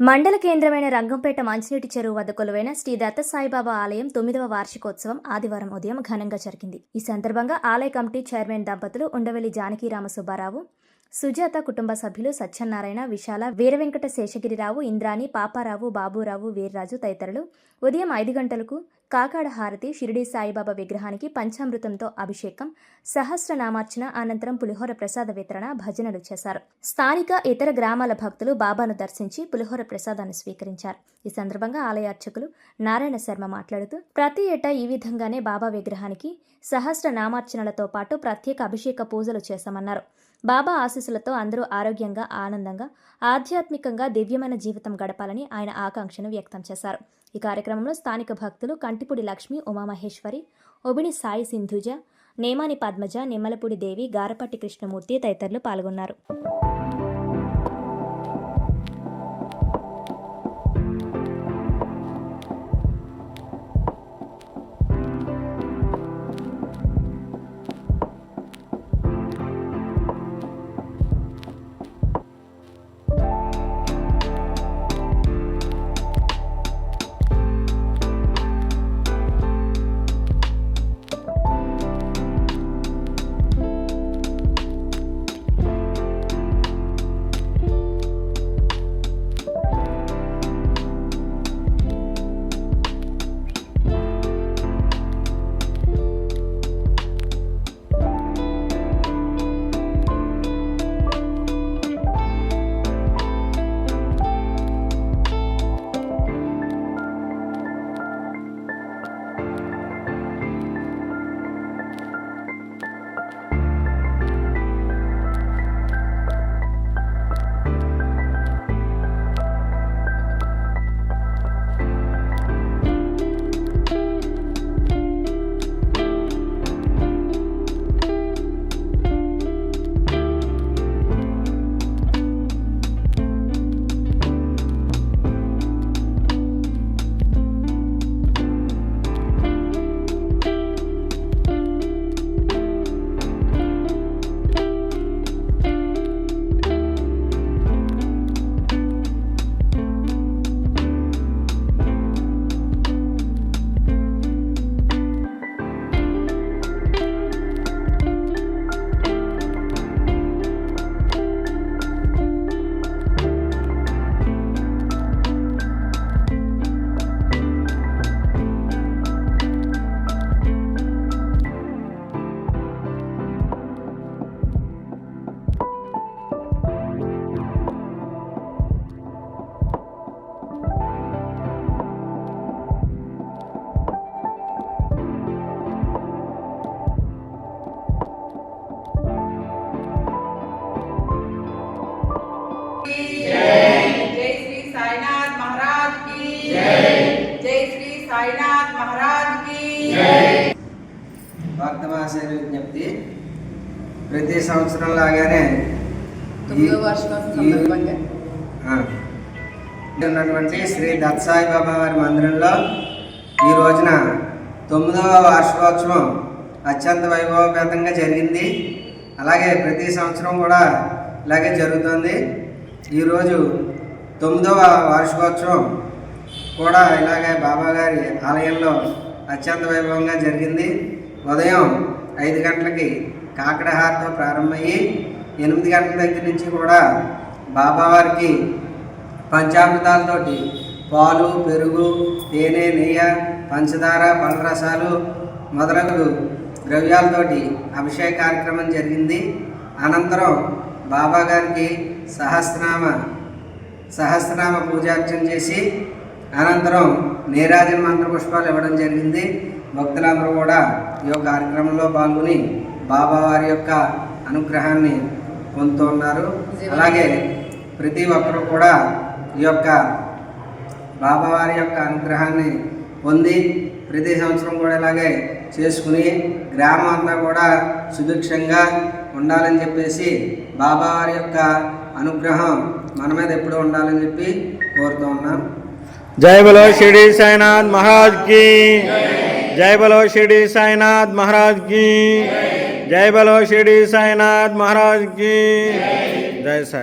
మండల కేంద్రమైన రంగంపేట మంచినీటి చెరువు వద్ద కొలువైన శ్రీ దత్త సాయిబాబా ఆలయం 9వ వార్షికోత్సవం ఆదివారం ఉదయం ఘనంగా జరిగింది. ఈ సందర్భంగా ఆలయ కమిటీ చైర్మన్ దంపతులు ఉండవెల్లి జానకీరామ సుబ్బారావు, సుజాత కుటుంబ సభ్యులు సత్యనారాయణ, విశాల, వీరవెంకట శేషగిరిరావు, ఇంద్రాణి, పాపారావు, బాబురావు, వీర్రాజు తదితరులు ఉదయం 5 గంటలకు కాకాడ హారతి, షిరిడి సాయిబాబా విగ్రహానికి పంచామృతంతో అభిషేకం, సహస్రనామార్చన, అనంతరం పులిహోర ప్రసాద వితరణ, భజనలు చేశారు. స్థానిక ఇతర గ్రామాల భక్తులు బాబాను దర్శించి పులిహోర ప్రసాదాన్ని స్వీకరించారు. ఈ సందర్భంగా ఆలయ అర్చకులు నారాయణ శర్మ మాట్లాడుతూ, ప్రతి ఏటా ఈ విధంగానే బాబా విగ్రహానికి సహస్రనామార్చనలతో పాటు ప్రత్యేక అభిషేక పూజలు చేశామన్నారు. బాబా ఆశీస్సులతో అందరూ ఆరోగ్యంగా, ఆనందంగా, ఆధ్యాత్మికంగా దివ్యమైన జీవితం గడపాలని ఆయన ఆకాంక్షను వ్యక్తం చేశారు. ఈ కార్యక్రమంలో స్థానిక భక్తులు కంటిపూడి లక్ష్మి, ఉమామహేశ్వరి, ఒబిని సాయి సింధుజ, నేమాని పద్మజ, నిమ్మలపూడి దేవి, గారపట్టి కృష్ణమూర్తి తదితరులు పాల్గొన్నారు. భక్తమాసైన విజ్ఞప్తి, ప్రతి సంవత్సరం లాగానే ఉన్నటువంటి శ్రీ దత్త సాయిబాబా వారి మందిరంలో ఈ రోజున 9వ వార్షికోత్సవం అత్యంత వైభవపేతంగా జరిగింది. అలాగే ప్రతి సంవత్సరం కూడా ఇలాగే జరుగుతుంది. ఈరోజు 9వ వార్షికోత్సవం కూడా ఇలాగే బాబా గారి ఆలయంలో అత్యంత వైభవంగా జరిగింది. ఉదయం 5 గంటలకి కాకడహారతో ప్రారంభమయ్యి 8 గంటల దగ్గర నుంచి కూడా బాబావారికి పంచామృతాలతోటి పాలు, పెరుగు, తేనె, నెయ్యి, పంచదార, పళ్ళరసాలు మొదలగు ద్రవ్యాలతోటి అభిషేక కార్యక్రమం జరిగింది. అనంతరం బాబా గారికి సహస్రనామ పూజార్చన చేసి అనంతరం నీరాజన మంత్ర పుష్పాలు ఇవ్వడం జరిగింది. భక్తులందరూ కూడా ఈ యొక్క కార్యక్రమంలో పాల్గొని బాబావారి యొక్క అనుగ్రహాన్ని పొందుతూ ఉన్నారు. అలాగే ప్రతి ఒక్కరూ కూడా ఈ యొక్క బాబావారి యొక్క అనుగ్రహాన్ని పొంది ప్రతి సంవత్సరం కూడా ఇలాగే చేసుకుని గ్రామం అంతా కూడా సుభిక్షంగా ఉండాలని చెప్పేసి బాబావారి యొక్క అనుగ్రహం మన మీద ఎప్పుడూ ఉండాలని చెప్పి కోరుతూ ఉన్నాం. जय बोलो शिरडी साईनाथ महाराज की जय बोलो शिरडी साईनाथ महाराज की जय बोलो शिरडी साईनाथ महाराज की जय साई।